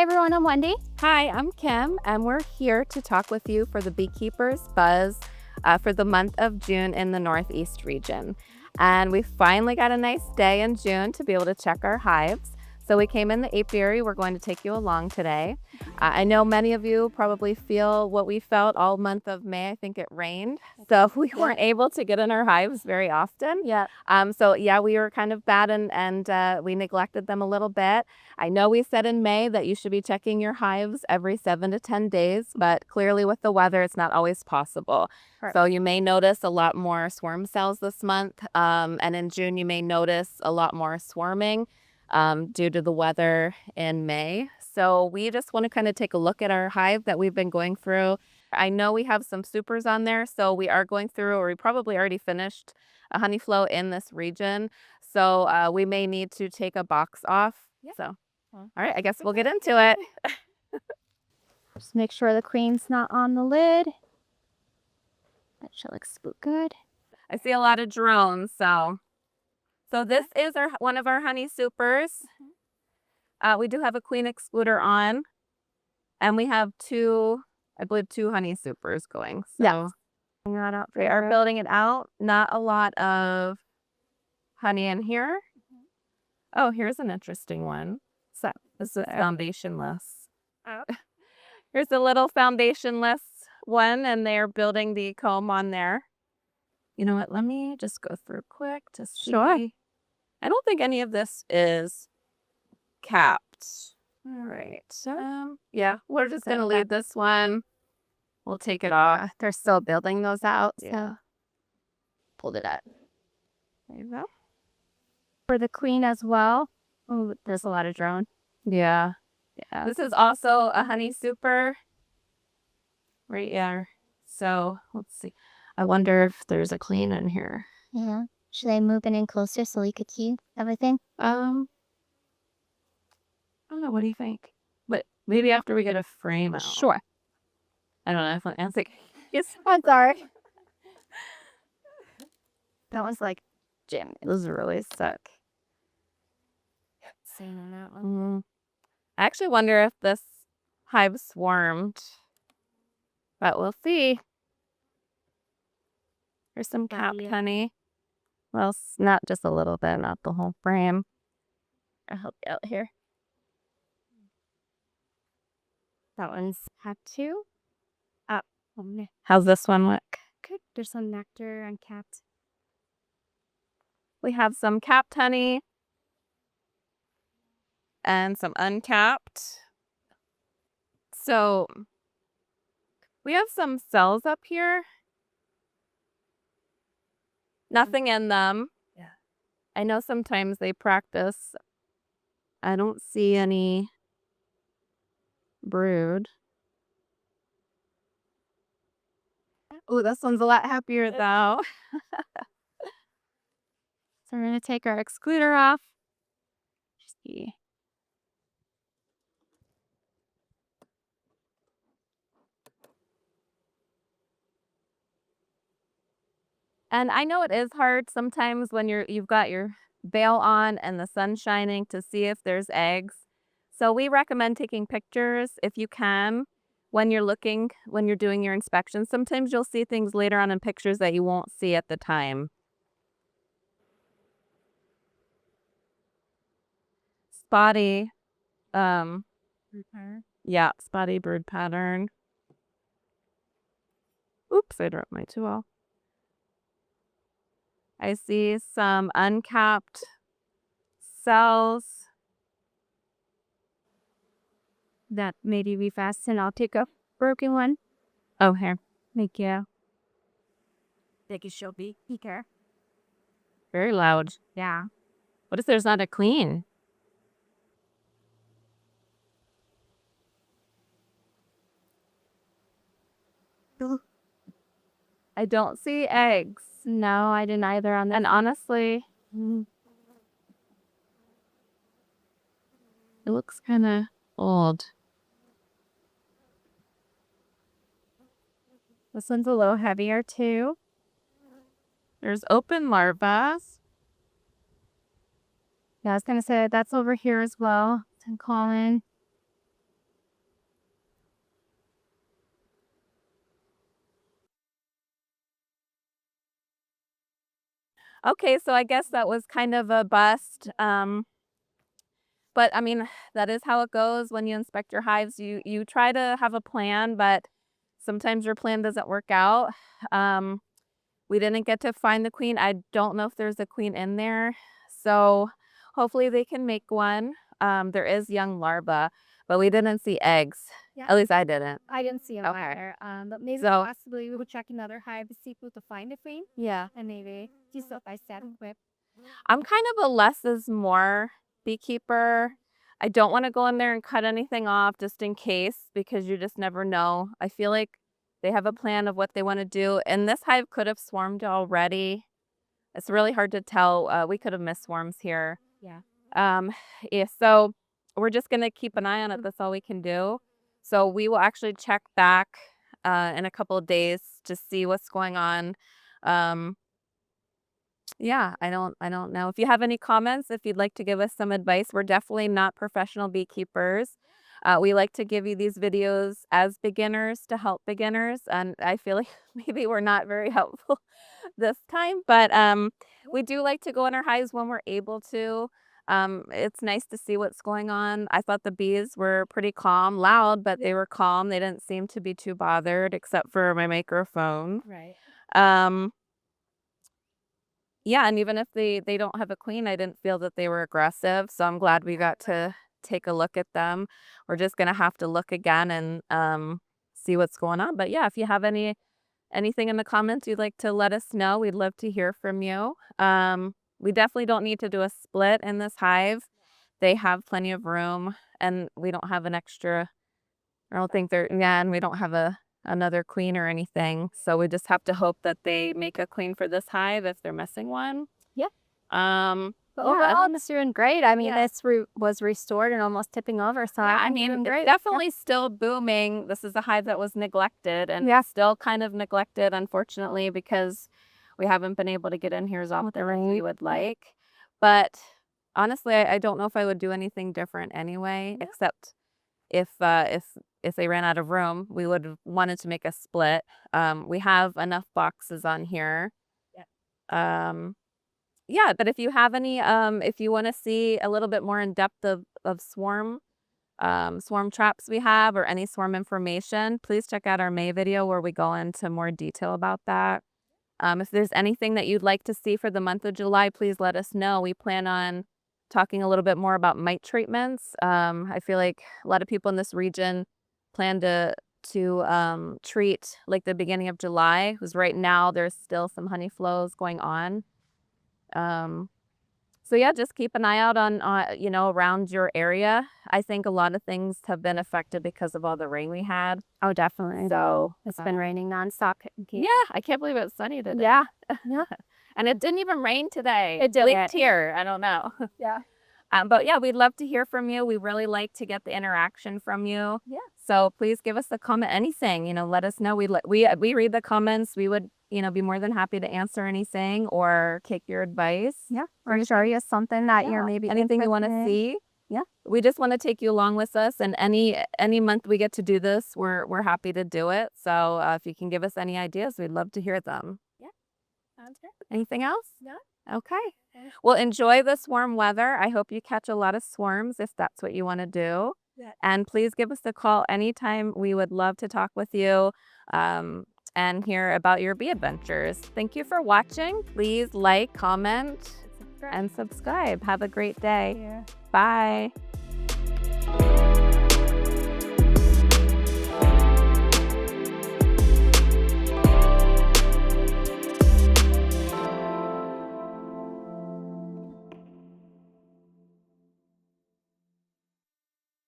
everyone, I'm Wendy. Hi, I'm Kim, and we're here to talk with you for the Beekeepers Buzz for the month of June in the Northeast region. And we finally got a nice day in June to be able to check our hives. So we came in the apiary. We're going to take you along today. I know many of you probably feel what we felt all month of May. I think it rained. So we weren't able to get in our hives very often. So we were kind of bad and we neglected them a little bit. I know we said in May that you should be checking your hives every 7 to 10 days, but clearly with the weather, it's not always possible. So you may notice a lot more swarm cells this month. And in June, you may notice a lot more swarming due to the weather in May. So we just want to kind of take a look at our hive that we've been going through. I know we have some supers on there, so we are going through, or we probably already finished a honey flow in this region. So we may need to take a box off. So, all right, I guess we'll get into it. Just make sure the queen's not on the lid. That should look good. I see a lot of drones, so this is one of our honey supers. We do have a queen excluder on, and we have two honey supers going. So we are building it out. Not a lot of honey in here. Oh, here's an interesting one. So this is foundationless. Here's a little foundationless one, and they're building the comb on there. You know what? Let me just go through quick to see. Sure. I don't think any of this is capped. All right. We're just going to leave this one. We'll take it off. They're still building those out. Yeah. So pulled it up. There you go. For the queen as well. Oh, there's a lot of drone. Yeah. This is also a honey super. Right here. So let's see. I wonder if there's a queen in here. Yeah. Should I move it in closer so we could see everything? I don't know. What do you think? But maybe after we get a frame out. Sure. I don't know. I think. Yes. I'm sorry. That was like Jim. Those are really stuck. Seeing that one. I actually wonder if this hive swarmed. But we'll see. Here's some capped honey. Well, not just a little bit, not the whole frame. I'll help you out here. That one's had two. How's this one look? Good. There's some nectar uncapped. We have some capped honey and some uncapped. So we have some cells up here. Nothing in them. Yeah. I know sometimes they practice. I don't see any brood. Oh, this one's a lot happier though. So we're going to take our excluder off. See. And I know it is hard sometimes when you've got your veil on and the sun shining to see if there's eggs. So we recommend taking pictures if you can when you're doing your inspection. Sometimes you'll see things later on in pictures that you won't see at the time. Spotty, spotty brood pattern. Oops, I dropped my tool. I see some uncapped cells. That made you be fast, and I'll take a broken one. Oh, here. Thank you. Thank you, she'll be. Beaker. Very loud. Yeah. What if there's not a queen? I don't see eggs. No, I didn't either on this. And honestly, it looks kind of old. This one's a little heavier too. There's open larvae. Yeah, I was going to say that's over here as well. It's in common. Okay, so I guess that was kind of a bust. But I mean, that is how it goes when you inspect your hives. You try to have a plan, but sometimes your plan doesn't work out. Um, we didn't get to find the queen. I don't know if there's a queen in there. So hopefully they can make one. There is young larvae, but we didn't see eggs. Yeah. At least I didn't. I didn't see him Okay. either. But maybe So possibly we would check another hive to see if we could find a queen. yeah, And maybe just so I said quick. I'm kind of a less is more beekeeper. I don't want to go in there and cut anything off just in case because you just never know. I feel like they have a plan of what they want to do, and this hive could have swarmed already. It's really hard to tell. We could have missed swarms here. Yeah. Um, yeah, so we're just gonna keep an eye on it. That's all we can do. So we will actually check back in a couple of days to see what's going on. Um, yeah, I don't know. If you have any comments, if you'd like to give us some advice, we're definitely not professional beekeepers. We like to give you these videos as beginners to help beginners, and I feel like maybe we're not very helpful this time, but we do like to go in our hives when we're able to. It's nice to see what's going on. I thought the bees were pretty calm, loud, but they were calm. They didn't seem to be too bothered, except for my microphone. Right. Um, yeah, and even if they don't have a queen, I didn't feel that they were aggressive, so I'm glad we got to take a look at them. We're just gonna have to look again and, see what's going on, but yeah, if you have anything in the comments you'd like to let us know, we'd love to hear from you. We definitely don't need to do a split in this hive. They have plenty of room, and we don't have an extra I don't think they're yeah, and we don't have another queen or anything, so we just have to hope that they make a queen for this hive if they're missing one. Yeah. But Yeah, overall, it's doing great. I mean, Yeah. this was restored and almost tipping over. So yeah, I I'm mean, doing it's great. definitely still booming. This is a hive that was neglected and Yeah. still kind of neglected, unfortunately, because we haven't been able to get in here as often as we would like. But honestly, I don't know if I would do anything different anyway, except if they ran out of room, we would have wanted to make a split. We have enough boxes on here. Yeah. Yeah, but if you have any, if you want to see a little bit more in depth of swarm traps we have or any swarm information, please check out our May video where we go into more detail about that. If there's anything that you'd like to see for the month of July, please let us know. We plan on talking a little bit more about mite treatments. I feel like a lot of people in this region plan to treat like the beginning of July, because right now there's still some honey flows going on. So yeah, just keep an eye out on around your area. I think a lot of things have been affected because of all the rain we had. Oh, definitely. So It's been raining nonstop. yeah, I can't believe it's sunny today. Yeah. Yeah. And it didn't even rain today. It didn't. At least here. I don't know. Yeah. But yeah, we'd love to hear from you. We really like to get the interaction from you. Yeah. So please give us a comment, anything. Let us know. We read the comments. We would be more than happy to answer anything or take your advice. Yeah. Or show you something that Yeah. you're maybe anything you want to interested in. see. Yeah. We just want to take you along with us, and any month we get to do this, we're happy to do it. So if you can give us any ideas, we'd love to hear them. Yeah. Sounds good. Anything else? No. Okay. Okay. Well, enjoy this warm weather. I hope you catch a lot of swarms if that's what you want to do. Yeah. And please give us a call anytime. We would love to talk with you and hear about your bee adventures. Thank you for watching. Please like, comment, and subscribe. Have a great day. Yeah. Bye.